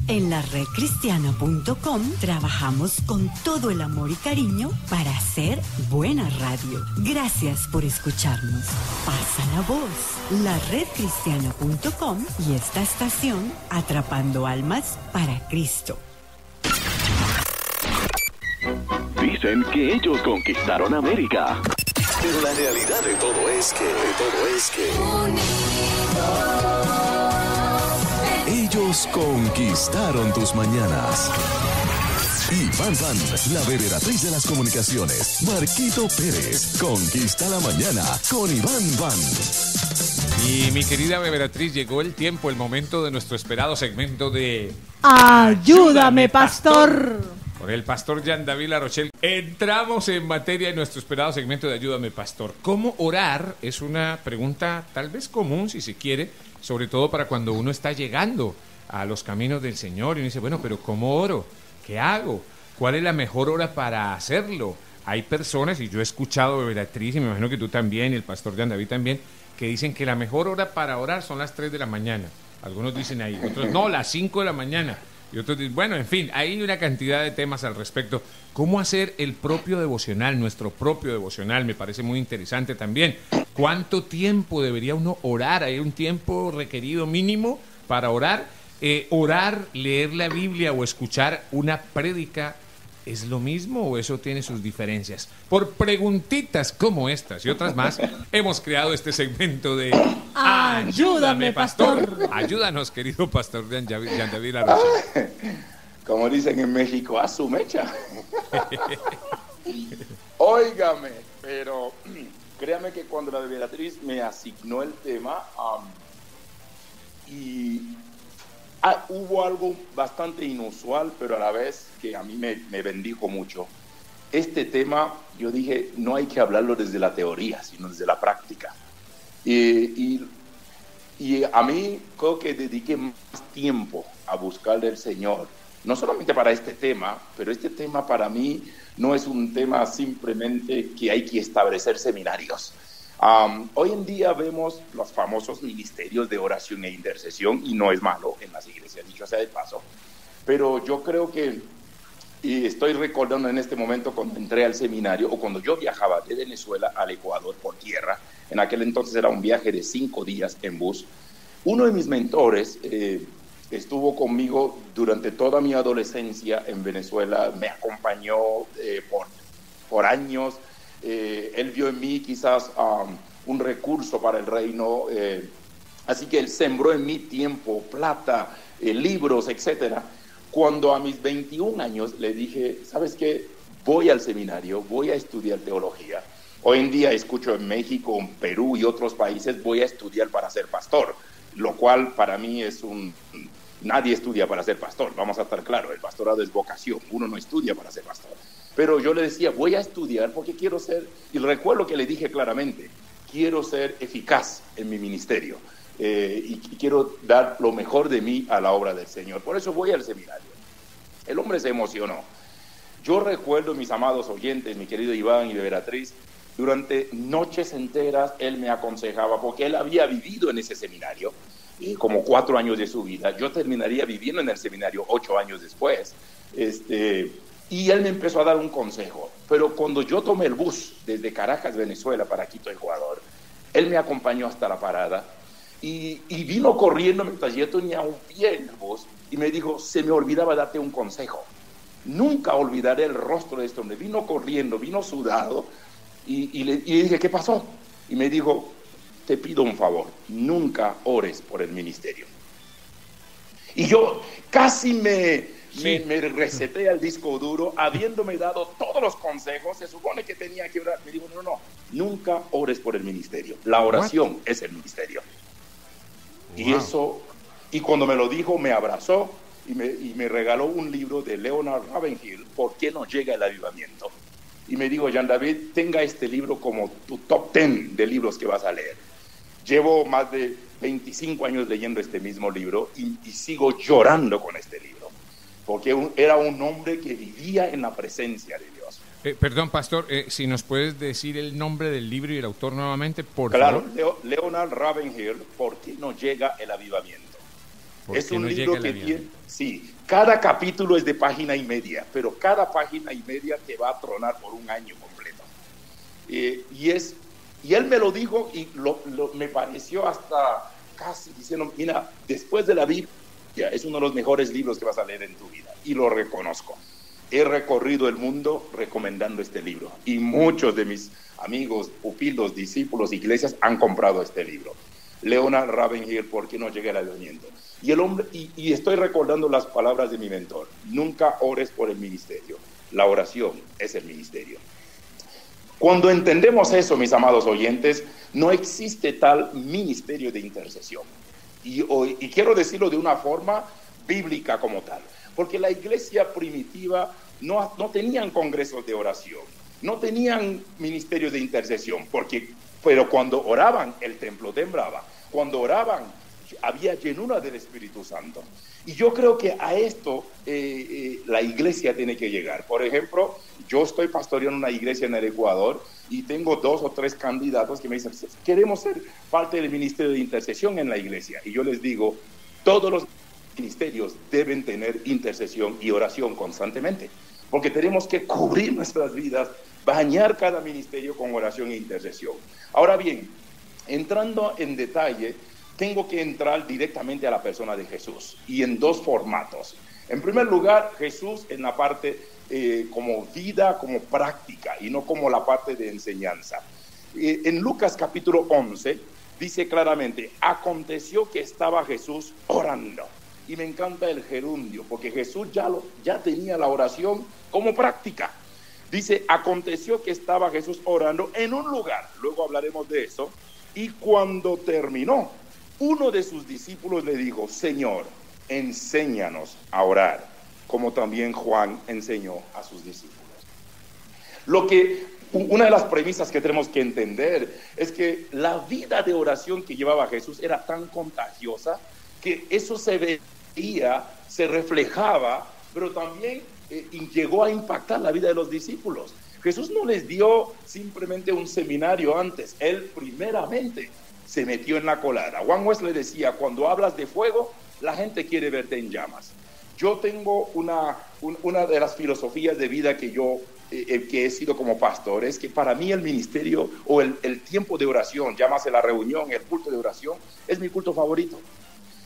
En la redcristiana.com trabajamos con todo el amor y cariño para hacer buena radio. Gracias por escucharnos. Pasa la voz. La redcristiana.com y esta estación atrapando almas para Cristo. Dicen que ellos conquistaron América. Pero la realidad de todo es que ellos conquistaron tus mañanas. Iván Van, la beberatriz de las comunicaciones. Marquito Pérez, conquista la mañana con Iván Van. Y mi querida beberatriz, llegó el tiempo, el momento de nuestro esperado segmento de ¡Ayúdame, pastor! Con el pastor Jean David Larochelle. Entramos en materia en nuestro esperado segmento de Ayúdame, pastor. ¿Cómo orar? Es una pregunta tal vez común, si se quiere, sobre todo para cuando uno está llegando a los caminos del Señor y uno dice, bueno, pero ¿cómo oro? ¿Qué hago? ¿Cuál es la mejor hora para hacerlo? Hay personas, y yo he escuchado, beberatriz, y me imagino que tú también, y el pastor Jean David también, que dicen que la mejor hora para orar son las 3 de la mañana. Algunos dicen ahí, otros no, las 5 de la mañana. Y otros dicen, bueno, en fin, hay una cantidad de temas al respecto. ¿Cómo hacer el propio devocional, nuestro propio devocional? Me parece muy interesante también. ¿Cuánto tiempo debería uno orar? ¿Hay un tiempo requerido mínimo para orar? Orar, leer la Biblia o escuchar una prédica, ¿es lo mismo o eso tiene sus diferencias? Por preguntitas como estas y otras más, hemos creado este segmento de ¡Ayúdame, pastor! Ayúdanos, querido pastor Jean David Larochelle. Como dicen en México, a su mecha. Óigame, pero créame que cuando la beberatriz me asignó el tema hubo algo bastante inusual, pero a la vez que a mí me bendijo mucho. Este tema, yo dije, no hay que hablarlo desde la teoría, sino desde la práctica. Y a mí creo que dediqué más tiempo a buscarle al Señor, no solamente para este tema, pero este tema para mí no es un tema simplemente que hay que establecer seminarios. Hoy en día vemos los famosos ministerios de oración e intercesión, y no es malo en las iglesias, dicho sea de paso, pero yo creo que, y estoy recordando en este momento cuando entré al seminario, o cuando yo viajaba de Venezuela al Ecuador por tierra, en aquel entonces era un viaje de 5 días en bus. Uno de mis mentores estuvo conmigo durante toda mi adolescencia en Venezuela, me acompañó por años. Él vio en mí quizás un recurso para el reino, así que él sembró en mí tiempo, plata, libros, etcétera. Cuando a mis 21 años le dije, ¿sabes qué? Voy al seminario, voy a estudiar teología. Hoy en día escucho en México, en Perú y otros países, voy a estudiar para ser pastor, lo cual para mí es nadie estudia para ser pastor, vamos a estar claros, el pastorado es vocación, uno no estudia para ser pastor. Pero yo le decía, voy a estudiar porque quiero ser, y recuerdo que le dije claramente, quiero ser eficaz en mi ministerio y quiero dar lo mejor de mí a la obra del Señor. Por eso voy al seminario. El hombre se emocionó. Yo recuerdo, mis amados oyentes, mi querido Iván y beberatriz, durante noches enteras él me aconsejaba, porque él había vivido en ese seminario, y como 4 años de su vida, yo terminaría viviendo en el seminario 8 años después, y él me empezó a dar un consejo. Pero cuando yo tomé el bus desde Caracas, Venezuela, para Quito, Ecuador, él me acompañó hasta la parada y vino corriendo mientras yo tenía un pie en el bus y me dijo, se me olvidaba darte un consejo. Nunca olvidaré el rostro de este hombre. Vino corriendo, vino sudado y le dije, ¿qué pasó? Y me dijo, te pido un favor, nunca ores por el ministerio. Y yo casi me reseté al disco duro, habiéndome dado todos los consejos. Se supone que tenía que orar. Me dijo, no, nunca ores por el ministerio. La oración es el ministerio. Wow. Y cuando me lo dijo, me abrazó y me regaló un libro de Leonard Ravenhill, ¿Por qué no llega el avivamiento? Y me dijo, Jean David, tenga este libro como tu top 10 de libros que vas a leer. Llevo más de 25 años leyendo este mismo libro y sigo llorando con este libro, porque era un hombre que vivía en la presencia de Dios. Perdón, pastor, si nos puedes decir el nombre del libro y el autor nuevamente, por favor. Claro, Leonard Ravenhill, ¿Por qué no llega el avivamiento? Es un libro que Cada capítulo es de página y media, pero cada página y media te va a tronar por un año completo. Y él me lo dijo y me pareció hasta casi diciendo, mira, después de la Biblia, es uno de los mejores libros que vas a leer en tu vida. Y lo reconozco. He recorrido el mundo recomendando este libro. Y muchos de mis amigos, pupilos, discípulos, iglesias han comprado este libro. Leonard Ravenhill, ¿por qué no llegué al avivamiento? Y el hombre, y estoy recordando las palabras de mi mentor. Nunca ores por el ministerio. La oración es el ministerio. Cuando entendemos eso, mis amados oyentes, no existe tal ministerio de intercesión. Y quiero decirlo de una forma bíblica como tal. Porque la iglesia primitiva no tenían congresos de oración, no tenían ministerios de intercesión, pero cuando oraban, el templo temblaba. Cuando oraban, había llenura del Espíritu Santo. Y yo creo que a esto la iglesia tiene que llegar. Por ejemplo, yo estoy pastoreando una iglesia en el Ecuador y tengo 2 o 3 candidatos que me dicen, queremos ser parte del ministerio de intercesión en la iglesia. Y yo les digo, todos los ministerios deben tener intercesión y oración constantemente, porque tenemos que cubrir nuestras vidas, bañar cada ministerio con oración e intercesión. Ahora bien, entrando en detalle, tengo que entrar directamente a la persona de Jesús, y en 2 formatos. En primer lugar, Jesús en la parte como vida, como práctica, y no como la parte de enseñanza. En Lucas capítulo 11, dice claramente, aconteció que estaba Jesús orando. Y me encanta el gerundio, porque Jesús ya tenía la oración como práctica. Dice, aconteció que estaba Jesús orando en un lugar, luego hablaremos de eso, y cuando terminó, uno de sus discípulos le dijo, Señor, enséñanos a orar, como también Juan enseñó a sus discípulos. Una de las premisas que tenemos que entender es que la vida de oración que llevaba Jesús era tan contagiosa que eso se veía, se reflejaba, pero también llegó a impactar la vida de los discípulos. Jesús no les dio simplemente un seminario antes, él primeramente se metió en la colada. Juan Wesley decía, cuando hablas de fuego, la gente quiere verte en llamas. Yo tengo una de las filosofías de vida que he sido como pastor, es que para mí el ministerio o el tiempo de oración, llámase la reunión, el culto de oración, es mi culto favorito.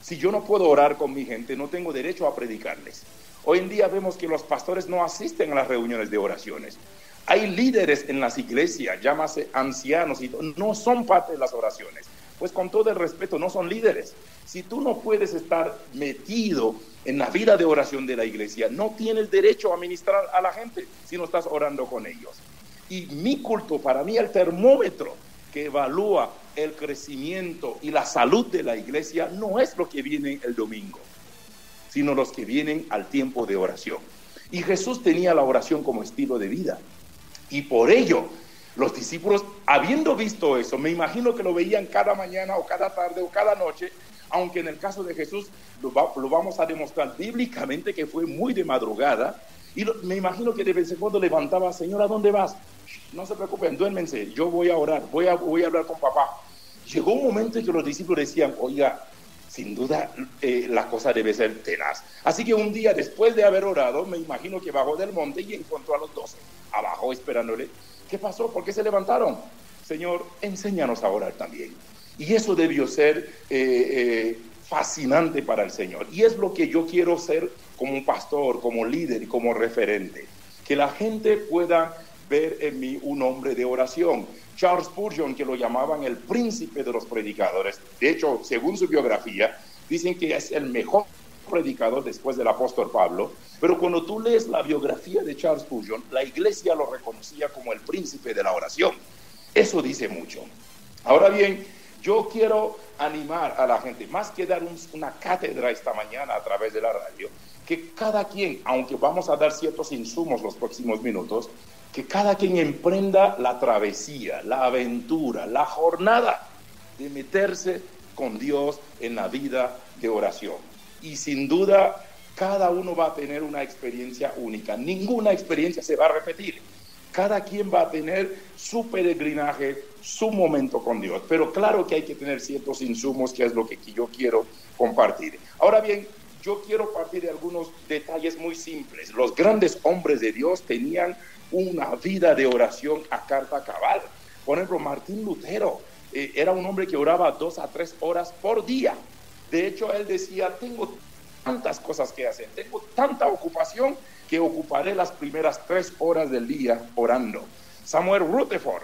Si yo no puedo orar con mi gente, no tengo derecho a predicarles. Hoy en día vemos que los pastores no asisten a las reuniones de oraciones. Hay líderes en las iglesias, llámase ancianos, y no son parte de las oraciones. Pues con todo el respeto, no son líderes. Si tú no puedes estar metido en la vida de oración de la iglesia, no tienes derecho a ministrar a la gente si no estás orando con ellos. Y mi culto, para mí, el termómetro que evalúa el crecimiento y la salud de la iglesia no es lo que viene el domingo, sino los que vienen al tiempo de oración. Y Jesús tenía la oración como estilo de vida. Y por ello, los discípulos, habiendo visto eso, me imagino que lo veían cada mañana o cada tarde o cada noche, aunque en el caso de Jesús lo vamos a demostrar bíblicamente que fue muy de madrugada, y me imagino que de vez en cuando levantaba, Señor, ¿a dónde vas? No se preocupen, duérmense, yo voy a orar, voy a hablar con papá. Llegó un momento en que los discípulos decían, oiga, sin duda la cosa debe ser tenaz. Así que un día después de haber orado, me imagino que bajó del monte y encontró a los 12 abajo esperándole. ¿Qué pasó? ¿Por qué se levantaron? Señor, enséñanos a orar también. Y eso debió ser fascinante para el Señor. Y es lo que yo quiero ser como un pastor, como líder y como referente. Que la gente pueda ver en mí un hombre de oración. Charles Spurgeon, que lo llamaban el príncipe de los predicadores. De hecho, según su biografía, dicen que es el mejor predicador después del apóstol Pablo. Pero cuando tú lees la biografía de Charles Spurgeon, la iglesia lo reconocía como el príncipe de la oración. Eso dice mucho. Ahora bien, yo quiero animar a la gente, más que dar una cátedra esta mañana a través de la radio, que cada quien, aunque vamos a dar ciertos insumos los próximos minutos, que cada quien emprenda la travesía, la aventura, la jornada de meterse con Dios en la vida de oración. Y sin duda, cada uno va a tener una experiencia única. Ninguna experiencia se va a repetir. Cada quien va a tener su peregrinaje, su momento con Dios. Pero claro que hay que tener ciertos insumos, que es lo que yo quiero compartir. Ahora bien, yo quiero partir de algunos detalles muy simples. Los grandes hombres de Dios tenían una vida de oración a carta cabal. Por ejemplo, Martín Lutero era un hombre que oraba 2 a 3 horas por día. De hecho, él decía, tengo tantas cosas que hacer, tengo tanta ocupación que ocuparé las primeras 3 horas del día orando. Samuel Rutherford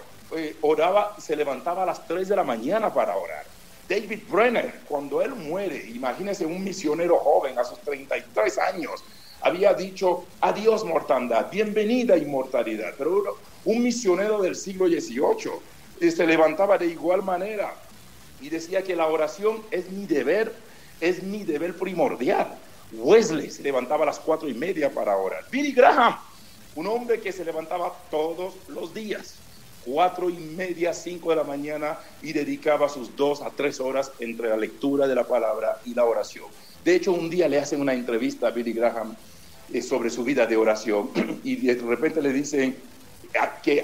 oraba, se levantaba a las 3 de la mañana para orar. David Brenner, cuando él muere, imagínense, un misionero joven a sus 33 años, había dicho, adiós mortandad, bienvenida inmortalidad. Pero un misionero del siglo XVIII se levantaba de igual manera y decía que la oración es mi deber primordial. Wesley se levantaba a las 4:30 para orar. Billy Graham, un hombre que se levantaba todos los días, 4:30, 5 de la mañana, y dedicaba sus 2 a 3 horas entre la lectura de la palabra y la oración. De hecho, un día le hacen una entrevista a Billy Graham sobre su vida de oración y de repente le dicen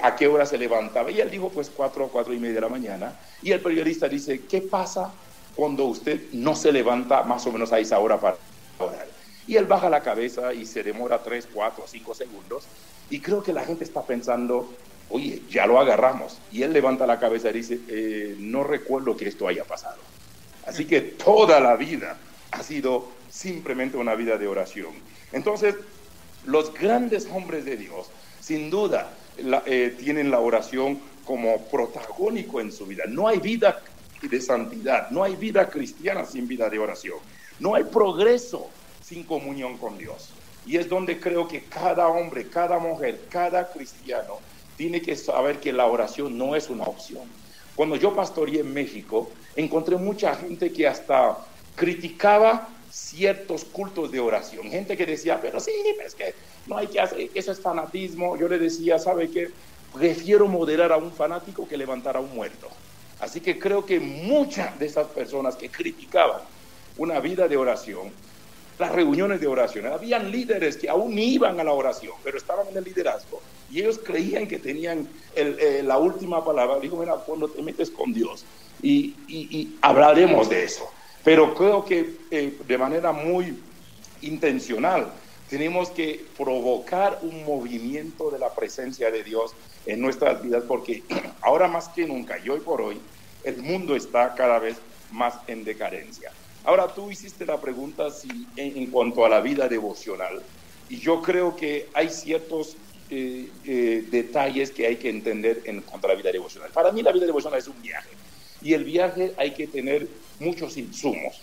a qué hora se levantaba, y él dijo pues 4:30 de la mañana, y el periodista dice, ¿qué pasa cuando usted no se levanta más o menos a esa hora para orar? Y él baja la cabeza y se demora 3, 4, 5 segundos, y creo que la gente está pensando, oye, ya lo agarramos, y él levanta la cabeza y dice, no recuerdo que esto haya pasado. Así que toda la vida ha sido simplemente una vida de oración. Entonces, los grandes hombres de Dios, sin duda, tienen la oración como protagónico en su vida. No hay vida de santidad, no hay vida cristiana sin vida de oración. No hay progreso sin comunión con Dios. Y es donde creo que cada hombre, cada mujer, cada cristiano tiene que saber que la oración no es una opción. Cuando yo pastoreé en México, encontré mucha gente que hasta criticaba ciertos cultos de oración. Gente que decía, pero sí, pero es que no hay que hacer, eso es fanatismo. Yo le decía, ¿sabe qué? Prefiero moderar a un fanático que levantar a un muerto. Así que creo que muchas de esas personas que criticaban una vida de oración, las reuniones de oración, habían líderes que aún iban a la oración, pero estaban en el liderazgo, y ellos creían que tenían la última palabra. Digo, mira, cuando te metes con Dios, y hablaremos de eso. Pero creo que de manera muy intencional tenemos que provocar un movimiento de la presencia de Dios en nuestras vidas, porque ahora más que nunca, y hoy por hoy, el mundo está cada vez más en decadencia. Ahora, tú hiciste la pregunta en cuanto a la vida devocional, y yo creo que hay ciertos detalles que hay que entender en cuanto a la vida devocional. Para mí la vida devocional es un viaje, y el viaje hay que tener muchos insumos.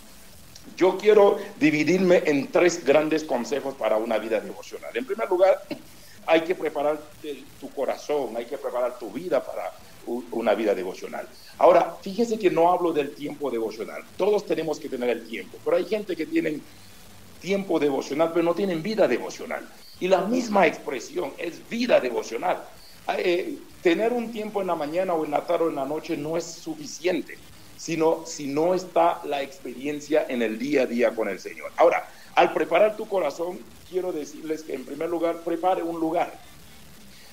Yo quiero dividirme en 3 grandes consejos para una vida devocional. En primer lugar, hay que preparar tu corazón, hay que preparar tu vida para una vida devocional. Ahora, fíjese que no hablo del tiempo devocional. Todos tenemos que tener el tiempo, pero hay gente que tiene tiempo devocional, pero no tienen vida devocional. Y la misma expresión es vida devocional. Tener un tiempo en la mañana o en la tarde o en la noche no es suficiente, sino si no está la experiencia en el día a día con el Señor. Ahora, al preparar tu corazón, quiero decirles que en primer lugar, prepare un lugar.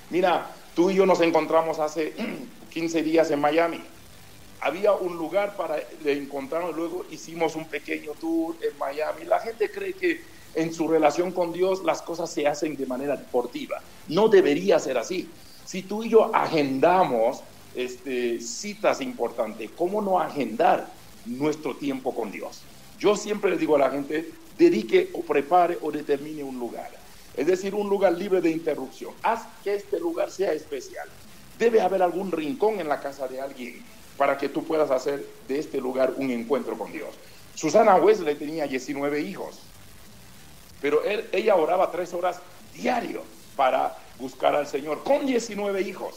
Mira, tú y yo nos encontramos hace 15 días en Miami. Había un lugar para encontrarnos, luego hicimos un pequeño tour en Miami. La gente cree que en su relación con Dios las cosas se hacen de manera deportiva. No debería ser así. Si tú y yo agendamos citas importantes, ¿cómo no agendar nuestro tiempo con Dios? Yo siempre le digo a la gente, dedique o prepare o determine un lugar. Es decir, un lugar libre de interrupción. Haz que este lugar sea especial. Debe haber algún rincón en la casa de alguien para que tú puedas hacer de este lugar un encuentro con Dios. Susana Wesley tenía 19 hijos, pero ella oraba 3 horas diario para buscar al Señor, con 19 hijos.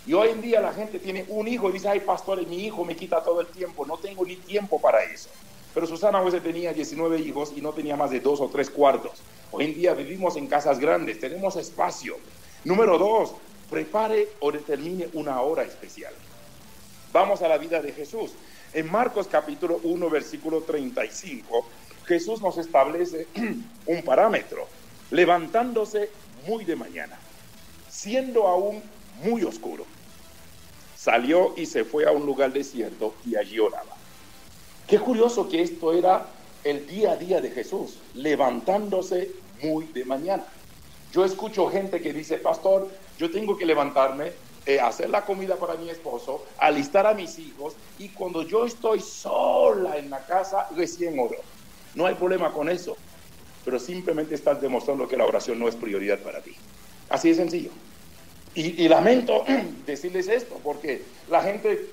Y hoy en día la gente tiene un hijo y dice, ay, pastor, mi hijo me quita todo el tiempo, no tengo ni tiempo para eso. Pero Susana Wesley tenía 19 hijos y no tenía más de 2 o 3 cuartos. Hoy en día vivimos en casas grandes, tenemos espacio. Número 2, prepare o determine una hora especial. Vamos a la vida de Jesús. En Marcos capítulo 1, versículo 35, Jesús nos establece un parámetro. Levantándose muy de mañana, siendo aún muy oscuro, salió y se fue a un lugar desierto y allí oraba. Qué curioso que esto era el día a día de Jesús, levantándose muy de mañana. Yo escucho gente que dice, pastor, yo tengo que levantarme, hacer la comida para mi esposo, alistar a mis hijos, y cuando yo estoy sola en la casa, recién oro. No hay problema con eso, pero simplemente estás demostrando que la oración no es prioridad para ti. Así de sencillo. Y lamento decirles esto, porque la gente...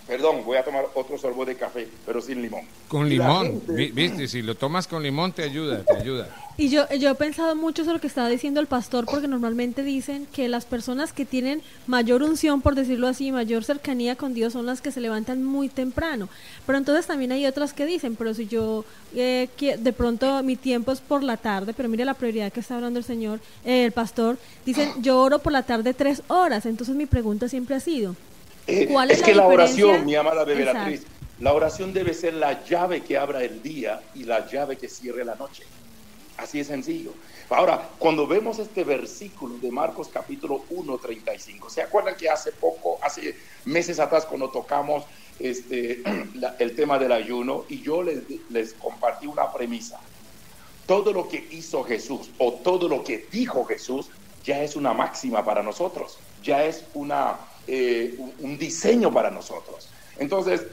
Perdón, voy a tomar otro sorbo de café, pero sin limón. Con limón, viste, si lo tomas con limón te ayuda. Y yo he pensado mucho sobre lo que estaba diciendo el pastor, porque normalmente dicen que las personas que tienen mayor unción, por decirlo así, mayor cercanía con Dios, son las que se levantan muy temprano. Pero entonces también hay otras que dicen, pero si yo de pronto mi tiempo es por la tarde, pero mire la prioridad que está hablando el pastor, dicen, yo oro por la tarde 3 horas. Entonces mi pregunta siempre ha sido, ¿cuál es que la diferencia? oración, mi amada Beberatriz, la oración debe ser la llave que abra el día y la llave que cierre la noche. Así es sencillo. Ahora, cuando vemos este versículo de Marcos capítulo 1:35, ¿se acuerdan que hace meses atrás, cuando tocamos el tema del ayuno, y yo les compartí una premisa? Todo lo que hizo Jesús o todo lo que dijo Jesús ya es una máxima para nosotros, ya es un diseño para nosotros. Entonces,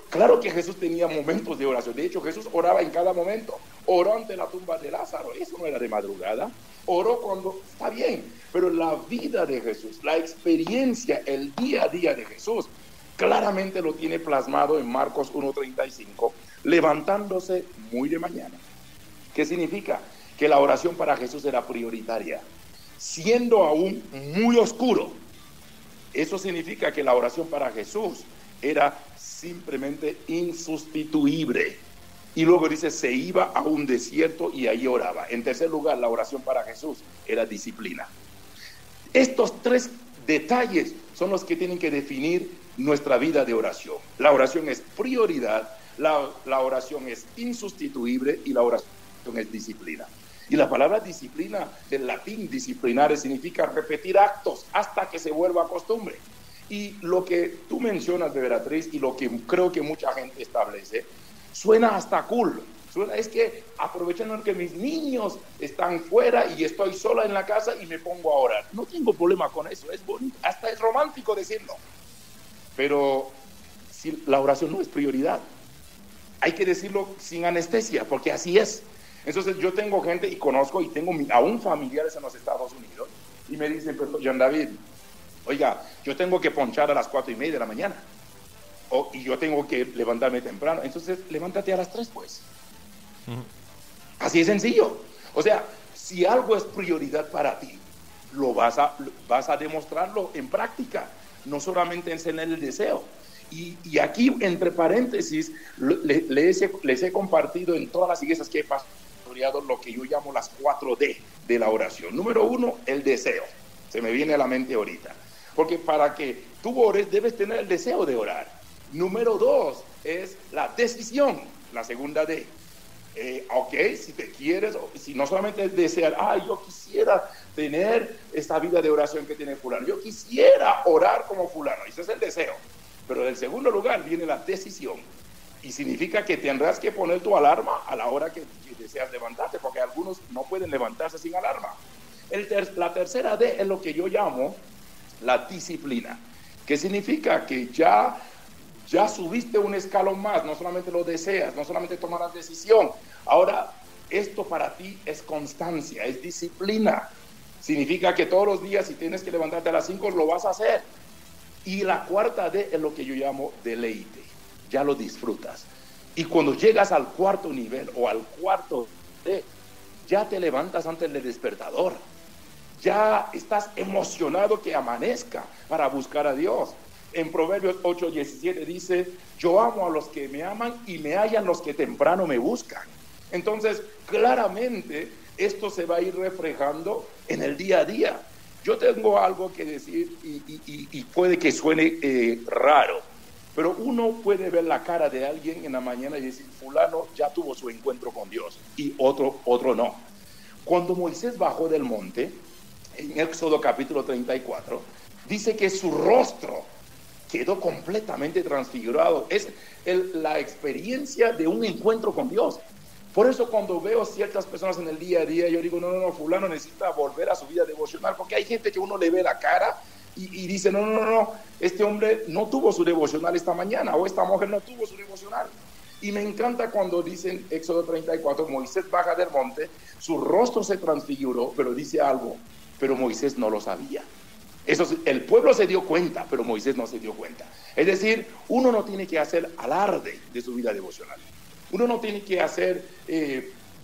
claro que Jesús tenía momentos de oración. De hecho, Jesús oraba en cada momento. Oró ante la tumba de Lázaro, eso no era de madrugada. Oró cuando, está bien, pero la vida de Jesús, la experiencia, el día a día de Jesús, claramente lo tiene plasmado en Marcos 1:35, levantándose muy de mañana. ¿Qué significa? Que la oración para Jesús era prioritaria, siendo aún muy oscuro. Eso significa que la oración para Jesús era simplemente insustituible. Y luego dice, se iba a un desierto y ahí oraba. En tercer lugar, la oración para Jesús era disciplina. Estos 3 detalles son los que tienen que definir nuestra vida de oración. La oración es prioridad, la oración es insustituible y la oración es disciplina. Y la palabra disciplina, del latín disciplinare, significa repetir actos hasta que se vuelva costumbre. Y lo que tú mencionas, Beberatriz, y lo que creo que mucha gente establece, suena hasta cool. Es que aprovechando que mis niños están fuera y estoy sola en la casa y me pongo a orar. No tengo problema con eso, es bonito, hasta es romántico decirlo. Pero si la oración no es prioridad, hay que decirlo sin anestesia, porque así es. Entonces yo tengo gente y conozco y tengo aún familiares en los Estados Unidos y me dicen, pero John David, oiga, yo tengo que ponchar a las 4:30 de la mañana y yo tengo que levantarme temprano. Entonces levántate a las 3 pues. Así es sencillo. O sea, si algo es prioridad para ti, vas a demostrarlo en práctica, no solamente enseñar el deseo. Y aquí, entre paréntesis, les he compartido en todas las iglesias que he pastoreado lo que yo llamo las 4D de la oración. Número 1, el deseo. Se me viene a la mente ahorita. Porque para que tú ores, debes tener el deseo de orar. Número 2 es la decisión, la segunda D. Ok, si te quieres, si no solamente es desear, yo quisiera tener esta vida de oración que tiene fulano, yo quisiera orar como fulano, ese es el deseo. Pero en segundo lugar viene la decisión, y significa que tendrás que poner tu alarma a la hora que deseas levantarte, porque algunos no pueden levantarse sin alarma. La tercera D es lo que yo llamo la disciplina, que significa que ya subiste un escalón más, no solamente lo deseas, no solamente tomarás decisión, ahora esto para ti es constancia, es disciplina. Significa que todos los días, si tienes que levantarte a las 5, lo vas a hacer. Y la cuarta D es lo que yo llamo deleite, ya lo disfrutas. Y cuando llegas al cuarto nivel o al cuarto D, ya te levantas antes del despertador, ya estás emocionado que amanezca para buscar a Dios. En Proverbios 8:17 dice, yo amo a los que me aman y me hallan los que temprano me buscan. Entonces, claramente, esto se va a ir reflejando en el día a día. Yo tengo algo que decir y puede que suene raro, pero uno puede ver la cara de alguien en la mañana y decir, fulano ya tuvo su encuentro con Dios, y otro no. Cuando Moisés bajó del monte, en Éxodo capítulo 34, dice que su rostro quedó completamente transfigurado. Es la experiencia de un encuentro con Dios. Por eso cuando veo ciertas personas en el día a día, yo digo, no, fulano necesita volver a su vida devocional, porque hay gente que uno le ve la cara y dice, no, este hombre no tuvo su devocional esta mañana, o esta mujer no tuvo su devocional. Y me encanta cuando dicen Éxodo 34, Moisés baja del monte, su rostro se transfiguró, pero dice algo, pero Moisés no lo sabía. El pueblo se dio cuenta, pero Moisés no se dio cuenta. Es decir, uno no tiene que hacer alarde de su vida devocional. Uno no tiene que hacer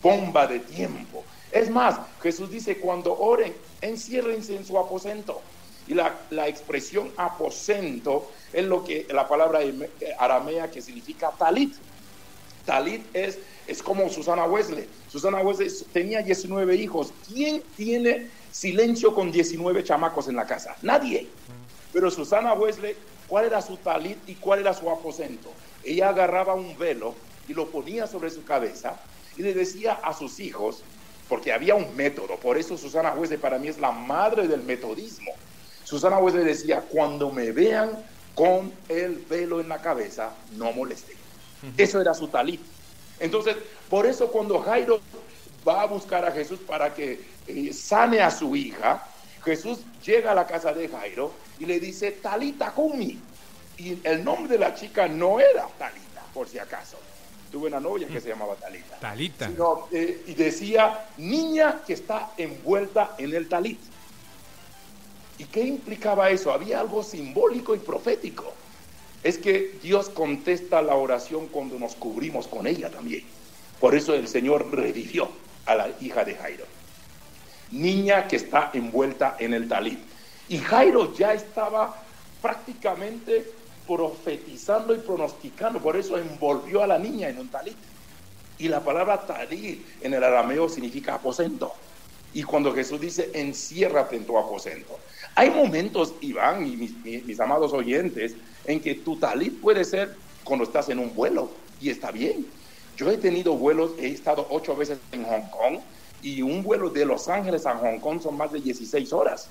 bomba de tiempo. Es más, Jesús dice, cuando oren, enciérrense en su aposento. Y la expresión aposento es lo que la palabra aramea que significa talit. Talit es como Susana Wesley. Susana Wesley tenía 19 hijos. ¿Quién tiene silencio con 19 chamacos en la casa? Nadie. Pero Susana Wesley, ¿cuál era su talit y cuál era su aposento? Ella agarraba un velo y lo ponía sobre su cabeza y le decía a sus hijos, porque había un método, por eso Susana Wesley para mí es la madre del metodismo. Susana Wesley decía, cuando me vean con el velo en la cabeza, no molesten. Eso era su talit. Entonces, por eso cuando Jairo va a buscar a Jesús para que sane a su hija, Jesús llega a la casa de Jairo y le dice, Talita cumi. Y el nombre de la chica no era Talita, por si acaso. Tuve una novia que se llamaba Talita. Talita. Sino, y decía, niña que está envuelta en el talit. ¿Y qué implicaba eso? Había algo simbólico y profético. Es que Dios contesta la oración cuando nos cubrimos con ella también. Por eso el Señor revivió a la hija de Jairo. Niña que está envuelta en el talit. Y Jairo ya estaba prácticamente profetizando y pronosticando. Por eso envolvió a la niña en un talit. Y la palabra talit en el arameo significa aposento. Y cuando Jesús dice, enciérrate en tu aposento. Hay momentos, Iván y mis amados oyentes, en que tu talit puede ser cuando estás en un vuelo, y está bien. Yo he tenido vuelos, he estado 8 veces en Hong Kong, y un vuelo de Los Ángeles a Hong Kong son más de 16 horas.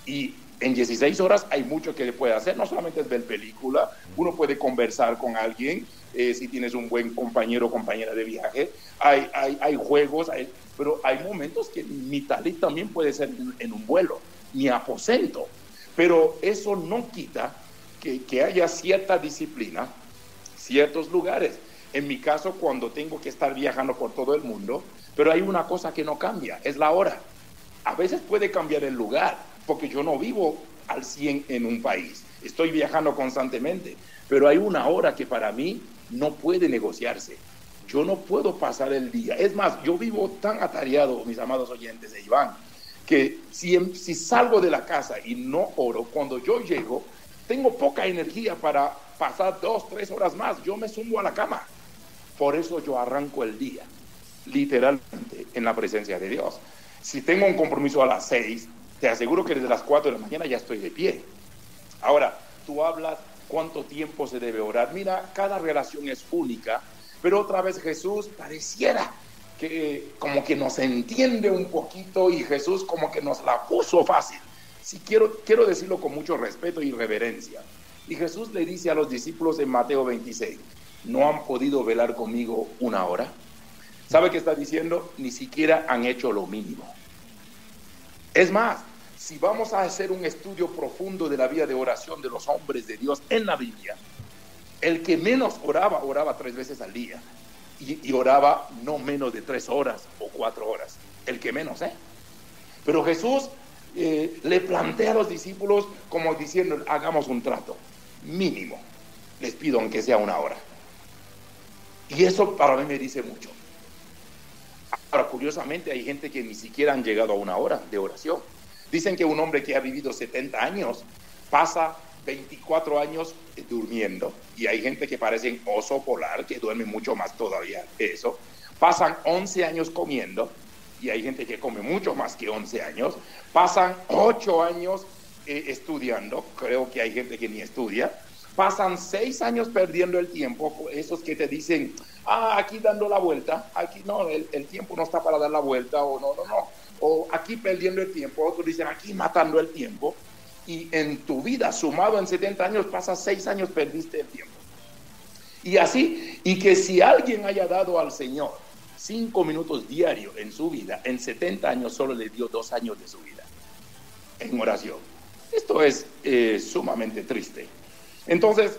Y en 16 horas hay mucho que puede hacer, no solamente es ver película, uno puede conversar con alguien, si tienes un buen compañero o compañera de viaje, hay juegos, pero hay momentos que mi talit también puede ser en un vuelo, mi aposento, pero eso no quita que haya cierta disciplina, ciertos lugares. En mi caso, cuando tengo que estar viajando por todo el mundo, pero hay una cosa que no cambia, es la hora. A veces puede cambiar el lugar, porque yo no vivo al 100 en un país, estoy viajando constantemente, pero hay una hora que para mí no puede negociarse. Yo no puedo pasar el día. Es más, yo vivo tan atareado, mis amados oyentes de Iván, que si salgo de la casa y no oro, cuando yo llego, tengo poca energía para pasar 2, 3 horas más. Yo me sumo a la cama. Por eso yo arranco el día, literalmente, en la presencia de Dios. Si tengo un compromiso a las 6, te aseguro que desde las 4 de la mañana ya estoy de pie. Ahora, tú hablas cuánto tiempo se debe orar. Mira, cada relación es única, pero otra vez Jesús pareciera que como que nos entiende un poquito y Jesús como que nos la puso fácil. Sí, quiero decirlo con mucho respeto y reverencia. Y Jesús le dice a los discípulos en Mateo 26, ¿no han podido velar conmigo 1 hora? ¿Sabe qué está diciendo? Ni siquiera han hecho lo mínimo. Es más, si vamos a hacer un estudio profundo de la vida de oración de los hombres de Dios en la Biblia, el que menos oraba 3 veces al día. Y oraba no menos de 3 horas o 4 horas. El que menos, Pero Jesús le plantea a los discípulos como diciendo, hagamos un trato mínimo. Les pido aunque sea 1 hora. Y eso para mí me dice mucho. Ahora, curiosamente, hay gente que ni siquiera han llegado a 1 hora de oración. Dicen que un hombre que ha vivido 70 años pasa 24 años durmiendo, y hay gente que parece un oso polar que duerme mucho más todavía eso. Pasan 11 años comiendo, y hay gente que come mucho más que 11 años. Pasan 8 años estudiando, creo que hay gente que ni estudia. Pasan 6 años perdiendo el tiempo, esos que te dicen, aquí dando la vuelta, aquí no, el tiempo no está para dar la vuelta, o no, o aquí perdiendo el tiempo, otros dicen aquí matando el tiempo. y en tu vida, sumado en 70 años, pasas 6 años, perdiste el tiempo. Y así, y que si alguien haya dado al Señor 5 minutos diarios en su vida, en 70 años solo le dio 2 años de su vida en oración. Esto es sumamente triste. Entonces,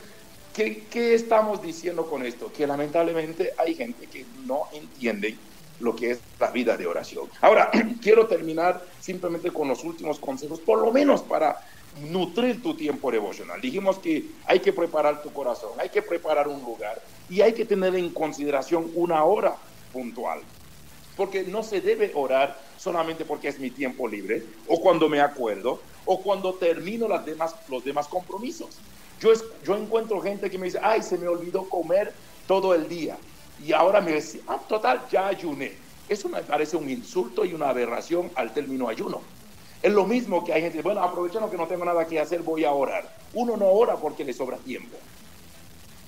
¿qué estamos diciendo con esto? Que lamentablemente hay gente que no entiende lo que es la vida de oración. Ahora, quiero terminar simplemente con los últimos consejos, por lo menos para nutrir tu tiempo devocional. Dijimos que hay que preparar tu corazón, hay que preparar un lugar y hay que tener en consideración una hora puntual. Porque no se debe orar solamente porque es mi tiempo libre, o cuando me acuerdo, o cuando termino los demás compromisos. Yo encuentro gente que me dice, ay, se me olvidó comer todo el día. Y ahora me dice, total, ya ayuné. Eso me parece un insulto y una aberración al término ayuno. Es lo mismo que hay gente, bueno, aprovechando que no tengo nada que hacer, voy a orar. Uno no ora porque le sobra tiempo.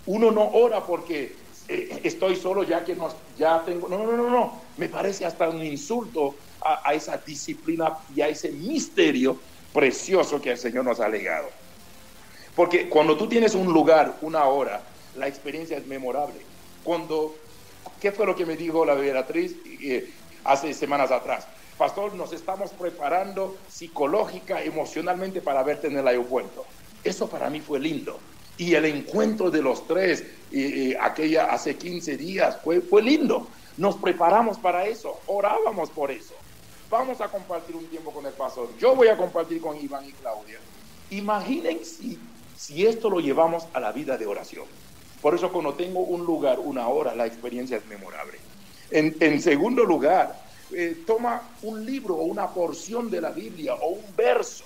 Uno no ora porque estoy solo ya tengo... No. Me parece hasta un insulto a esa disciplina y a ese misterio precioso que el Señor nos ha legado. Porque cuando tú tienes un lugar, una hora, la experiencia es memorable. ¿Qué fue lo que me dijo la Beatriz hace semanas atrás? Pastor, nos estamos preparando psicológica, emocionalmente para verte en el aeropuerto. Eso para mí fue lindo. Y el encuentro de los tres, hace 15 días, fue lindo. Nos preparamos para eso, orábamos por eso. Vamos a compartir un tiempo con el pastor. Yo voy a compartir con Iván y Claudia. Imaginen si esto lo llevamos a la vida de oración. Por eso cuando tengo un lugar, una hora, la experiencia es memorable. En segundo lugar, toma un libro o una porción de la Biblia o un verso.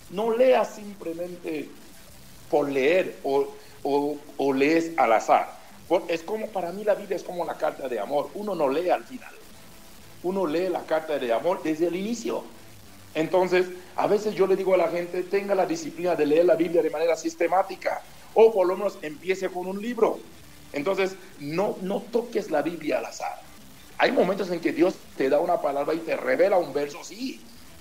No leas simplemente por leer o lees al azar. Para mí la Biblia es como la carta de amor. Uno no lee al final. Uno lee la carta de amor desde el inicio. Entonces, a veces yo le digo a la gente, tenga la disciplina de leer la Biblia de manera sistemática, o por lo menos empiece con un libro. Entonces, no toques la Biblia al azar. Hay momentos en que Dios te da una palabra y te revela un verso, sí,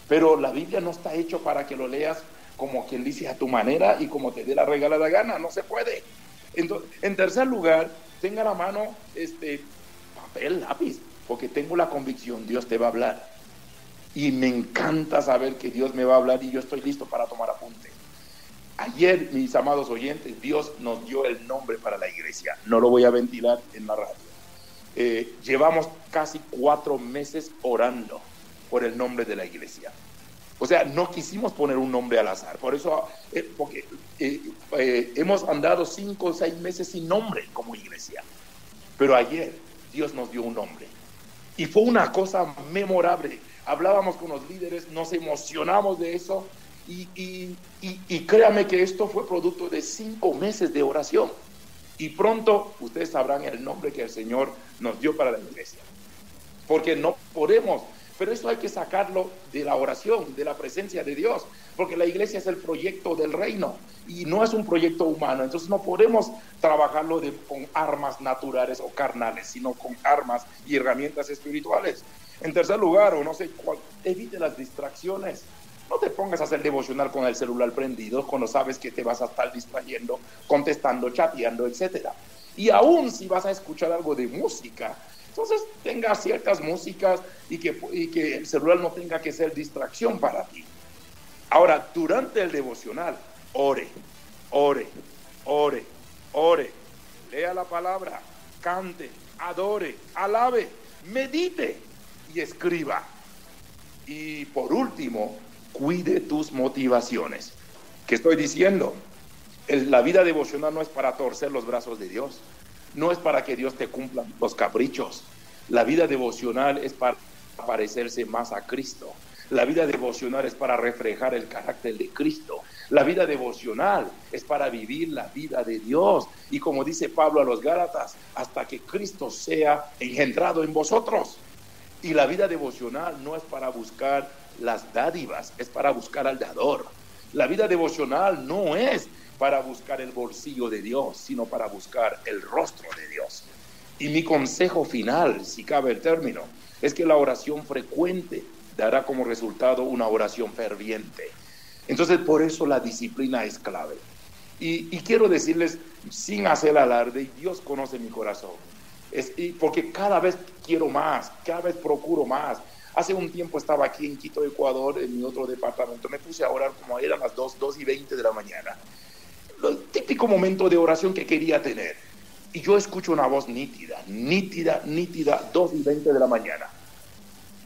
pero la Biblia no está hecho para que lo leas como quien dice a tu manera y como te dé la regalada gana, no se puede. Entonces, en tercer lugar, tenga a la mano papel, lápiz, porque tengo la convicción, Dios te va a hablar. Y me encanta saber que Dios me va a hablar y yo estoy listo para tomar apunte. Ayer, mis amados oyentes, Dios nos dio el nombre para la iglesia. No lo voy a ventilar en la radio. Llevamos casi 4 meses orando por el nombre de la iglesia. O sea, no quisimos poner un nombre al azar. Por eso, porque hemos andado 5 o 6 meses sin nombre como iglesia. Pero ayer Dios nos dio un nombre. Y fue una cosa memorable. Hablábamos con los líderes, nos emocionamos de eso. Y créame que esto fue producto de 5 meses de oración. Y pronto ustedes sabrán el nombre que el Señor nos dio para la iglesia. Porque no podemos, pero eso hay que sacarlo de la oración, de la presencia de Dios. Porque la iglesia es el proyecto del reino y no es un proyecto humano. Entonces no podemos trabajarlo con armas naturales o carnales, sino con armas y herramientas espirituales. En tercer lugar, evite las distracciones. No te pongas a hacer devocional con el celular prendido cuando sabes que te vas a estar distrayendo, contestando, chateando, etc. Y aún si vas a escuchar algo de música, entonces tenga ciertas músicas y que el celular no tenga que ser distracción para ti. Ahora, durante el devocional, ore. Lea la palabra, cante, adore, alabe, medite y escriba. Y por último, cuide tus motivaciones. ¿Qué estoy diciendo? La vida devocional no es para torcer los brazos de Dios. No es para que Dios te cumpla los caprichos. La vida devocional es para parecerse más a Cristo. La vida devocional es para reflejar el carácter de Cristo. La vida devocional es para vivir la vida de Dios. Y como dice Pablo a los Gálatas, hasta que Cristo sea engendrado en vosotros. Y la vida devocional no es para buscar las dádivas, es para buscar al dador. La vida devocional no es para buscar el bolsillo de Dios, sino para buscar el rostro de Dios. Y mi consejo final, si cabe el término, es que la oración frecuente dará como resultado una oración ferviente. Entonces, por eso la disciplina es clave. Y quiero decirles, sin hacer alarde, Dios conoce mi corazón. Porque cada vez quiero más, cada vez procuro más. Hace un tiempo estaba aquí en Quito, Ecuador, en mi otro departamento. Me puse a orar como eran las 2:20 de la mañana. El típico momento de oración que quería tener. Y yo escucho una voz nítida, 2:20 de la mañana.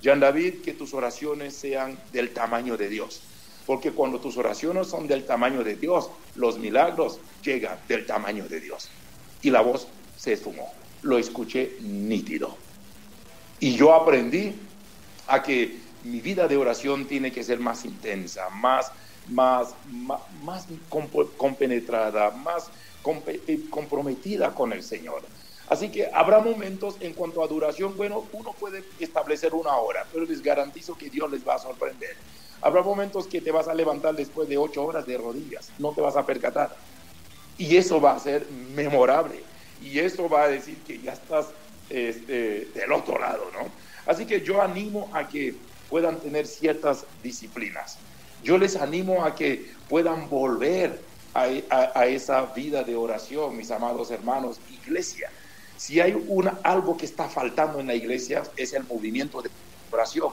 Jean David, que tus oraciones sean del tamaño de Dios. Porque cuando tus oraciones son del tamaño de Dios, los milagros llegan del tamaño de Dios. Y la voz se esfumó. Lo escuché nítido. Y yo aprendí a que mi vida de oración tiene que ser más intensa, más compenetrada, más comprometida con el Señor. Así que habrá momentos en cuanto a duración, bueno, uno puede establecer 1 hora, pero les garantizo que Dios les va a sorprender. Habrá momentos que te vas a levantar después de 8 horas de rodillas, no te vas a percatar. Y eso va a ser memorable. Y eso va a decir que ya estás del otro lado, ¿no? Así que yo animo a que puedan tener ciertas disciplinas. Yo les animo a que puedan volver a esa vida de oración, mis amados hermanos. Iglesia, si hay algo que está faltando en la iglesia, es el movimiento de oración.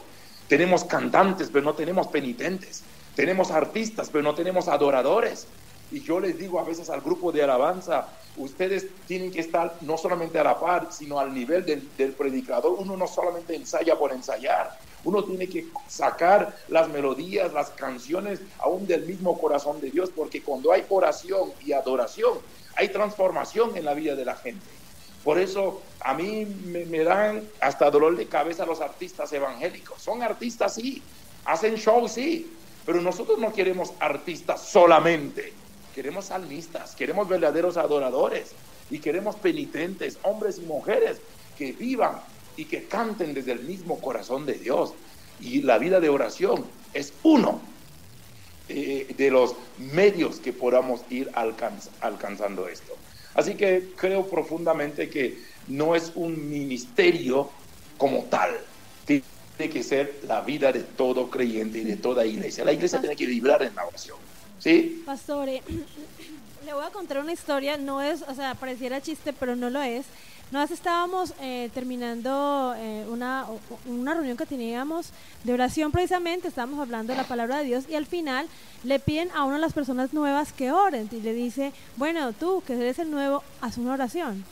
Tenemos cantantes, pero no tenemos penitentes. Tenemos artistas, pero no tenemos adoradores. Y yo les digo a veces al grupo de alabanza, ustedes tienen que estar no solamente a la par, sino al nivel del predicador. Uno no solamente ensaya por ensayar, uno tiene que sacar las melodías, las canciones, aún del mismo corazón de Dios, porque cuando hay oración y adoración, hay transformación en la vida de la gente. Por eso a mí me dan hasta dolor de cabeza los artistas evangélicos. Son artistas, sí, hacen show, sí, pero nosotros no queremos artistas solamente. Queremos salmistas, queremos verdaderos adoradores y queremos penitentes, hombres y mujeres que vivan y que canten desde el mismo corazón de Dios. Y la vida de oración es uno de los medios que podamos ir alcanzando esto. Así que creo profundamente que no es un ministerio como tal. Tiene que ser la vida de todo creyente y de toda iglesia. La iglesia tiene que vibrar en la oración. ¿Sí? Pastor, le voy a contar una historia, no es, o sea, pareciera chiste, pero no lo es. Nosotros estábamos terminando una reunión que teníamos de oración precisamente, estábamos hablando de la palabra de Dios y al final le piden a una de las personas nuevas que oren y le dice, bueno, tú que eres el nuevo, haz una oración.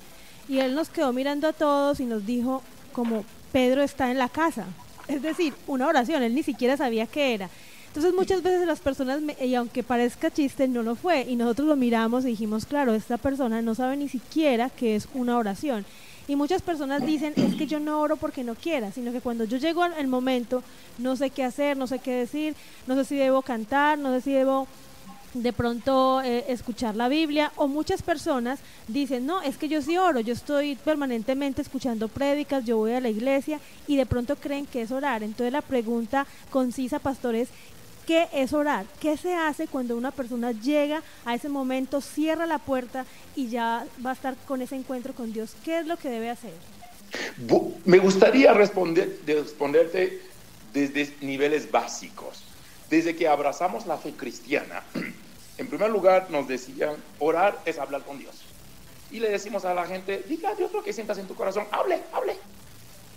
Y él nos quedó mirando a todos y nos dijo como Pedro está en la casa, es decir, una oración, él ni siquiera sabía qué era. Entonces muchas veces las personas, y aunque parezca chiste, no lo fue, y nosotros lo miramos y dijimos, claro, esta persona no sabe ni siquiera qué es una oración. Y muchas personas dicen, es que yo no oro porque no quiera, sino que cuando yo llego al momento, no sé qué hacer, no sé qué decir, no sé si debo cantar, no sé si debo de pronto escuchar la Biblia, o muchas personas dicen, no, es que yo sí oro, yo estoy permanentemente escuchando prédicas, yo voy a la iglesia, y de pronto creen que es orar. Entonces la pregunta concisa, pastor, es, ¿qué es orar? ¿Qué se hace cuando una persona llega a ese momento, cierra la puerta y ya va a estar con ese encuentro con Dios? ¿Qué es lo que debe hacer? Me gustaría responderte desde niveles básicos. Desde que abrazamos la fe cristiana, en primer lugar nos decían, orar es hablar con Dios. Y le decimos a la gente, diga a Dios lo que sientas en tu corazón, hable.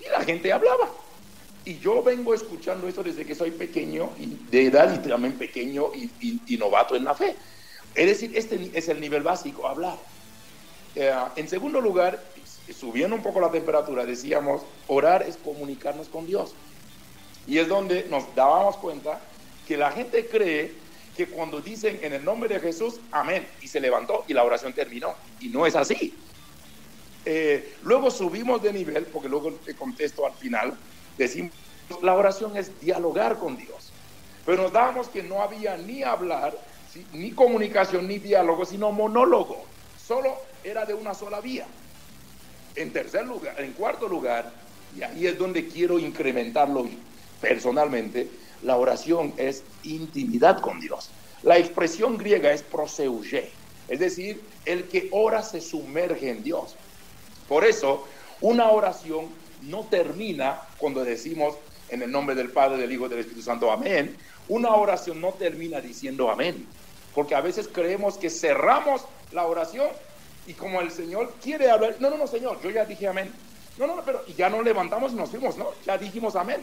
Y la gente hablaba. Y yo vengo escuchando esto desde que soy pequeño, y de edad y también pequeño y novato en la fe. Es decir, este es el nivel básico, hablar. En segundo lugar, subiendo un poco la temperatura, decíamos, orar es comunicarnos con Dios. Y es donde nos dábamos cuenta que la gente cree que cuando dicen en el nombre de Jesús, amén, y se levantó y la oración terminó. Y no es así. Luego subimos de nivel, porque luego te contesto al final. Decimos, la oración es dialogar con Dios, pero nos dábamos que no había ni hablar, ¿sí?, ni comunicación, ni diálogo, sino monólogo, solo era de una sola vía. En cuarto lugar, y ahí es donde quiero incrementarlo personalmente, la oración es intimidad con Dios. La expresión griega es proseuche, es decir, el que ora se sumerge en Dios. Por eso, una oración no termina cuando decimos En el nombre del Padre, del Hijo y del Espíritu Santo, amén. Una oración no termina diciendo amén, porque a veces creemos que cerramos la oración y como el Señor quiere hablar, no, Señor, yo ya dije amén. No, pero y ya nos levantamos y nos fuimos, ¿no? Ya dijimos amén.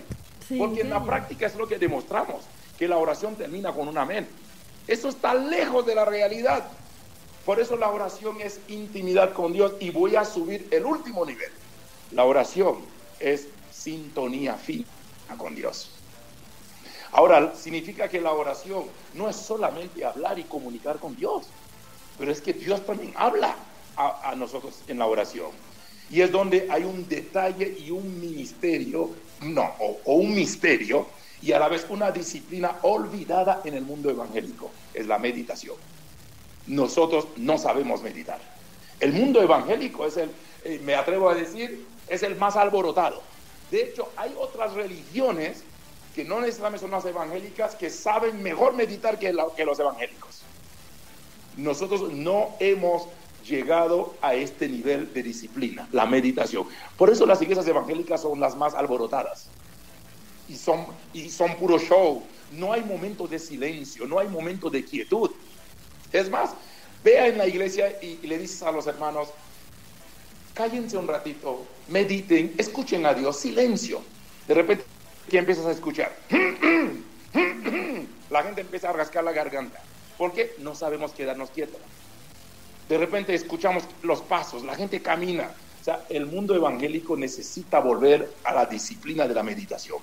Sí, porque en la práctica es lo que demostramos, que la oración termina con un amén. Eso está lejos de la realidad. Por eso la oración es intimidad con Dios, y voy a subir el último nivel. La oración es sintonía fina con Dios. Ahora, significa que la oración no es solamente hablar y comunicar con Dios, pero es que Dios también habla a nosotros en la oración. Y es donde hay un detalle y un ministerio, o un misterio, y a la vez una disciplina olvidada en el mundo evangélico, es la meditación. Nosotros no sabemos meditar. El mundo evangélico es me atrevo a decir, es el más alborotado. De hecho, hay otras religiones que no necesariamente son las evangélicas, que saben mejor meditar que los evangélicos. Nosotros no hemos llegado a este nivel de disciplina, la meditación. Por eso las iglesias evangélicas son las más alborotadas y son puro show. No hay momentos de silencio, no hay momentos de quietud. Es más, vea en la iglesia y le dices a los hermanos, cállense un ratito, mediten, escuchen a Dios, silencio. De repente, ¿qué empiezas a escuchar? La gente empieza a rascar la garganta. ¿Por qué? No sabemos quedarnos quietos. De repente escuchamos los pasos, la gente camina. O sea, el mundo evangélico necesita volver a la disciplina de la meditación.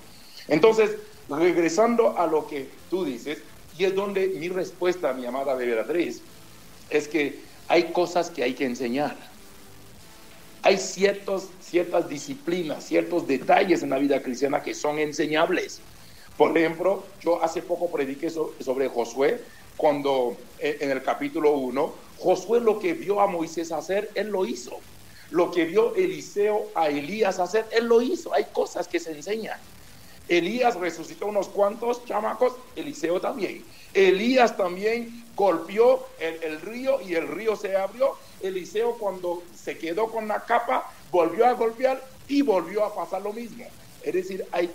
Entonces, regresando a lo que tú dices, y es donde mi respuesta, mi amada Beatriz, es que hay cosas que hay que enseñar. Hay ciertas disciplinas, ciertos detalles en la vida cristiana que son enseñables. Por ejemplo, yo hace poco prediqué sobre Josué, cuando en el capítulo 1, Josué lo que vio a Moisés hacer, él lo hizo. Lo que vio Eliseo a Elías hacer, él lo hizo. Hay cosas que se enseñan. Elías resucitó unos cuantos chamacos, Eliseo también. Elías también golpeó el río y el río se abrió. Eliseo, cuando se quedó con la capa, volvió a golpear y volvió a pasar lo mismo. Es decir, hay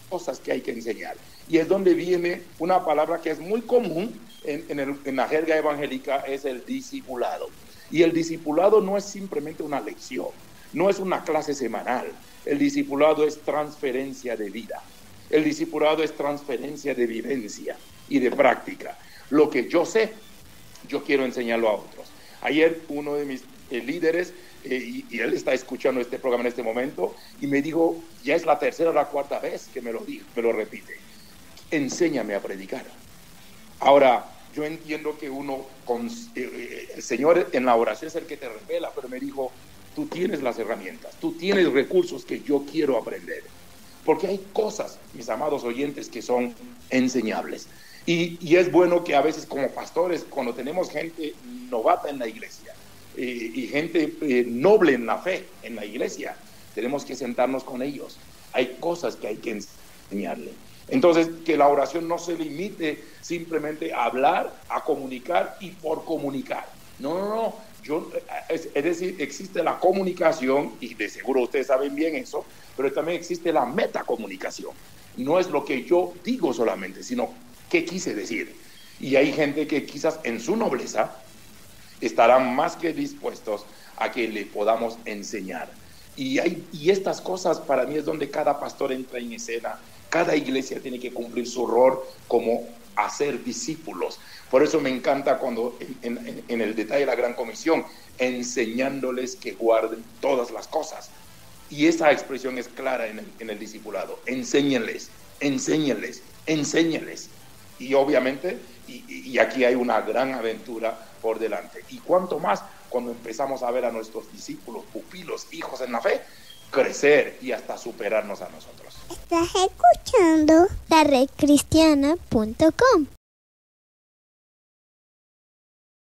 cosas que hay que enseñar. Y es donde viene una palabra que es muy común en la jerga evangélica, es el discipulado. Y el discipulado no es simplemente una lección, no es una clase semanal. El discipulado es transferencia de vida. El discipulado es transferencia de vivencia y de práctica. Lo que yo sé, yo quiero enseñarlo a otros. Ayer uno de mis líderes, y él está escuchando este programa en este momento, y me dijo, ya es la tercera o la cuarta vez que me lo repite, enséñame a predicar. Ahora, yo entiendo que el Señor en la oración es el que te revela, pero me dijo, tú tienes las herramientas, tú tienes recursos que yo quiero aprender. Porque hay cosas, mis amados oyentes, que son enseñables. Y es bueno que a veces como pastores, cuando tenemos gente novata en la iglesia y gente noble en la fe en la iglesia, tenemos que sentarnos con ellos. Hay cosas que hay que enseñarle. Entonces, que la oración no se limite simplemente a hablar, a comunicar y por comunicar. No. Es decir, existe la comunicación, y de seguro ustedes saben bien eso, pero también existe la metacomunicación. No es lo que yo digo solamente, sino qué quise decir. Y hay gente que quizás en su nobleza estarán más que dispuestos a que le podamos enseñar. Y estas cosas para mí es donde cada pastor entra en escena. Cada iglesia tiene que cumplir su rol como hacer discípulos. Por eso me encanta cuando en el detalle de la Gran Comisión, enseñándoles que guarden todas las cosas. Y esa expresión es clara en el discipulado. Enséñenles. Y obviamente, y aquí hay una gran aventura por delante. Y cuanto más cuando empezamos a ver a nuestros discípulos, pupilos, hijos en la fe, crecer y hasta superarnos a nosotros. Estás escuchando la redcristiana.com.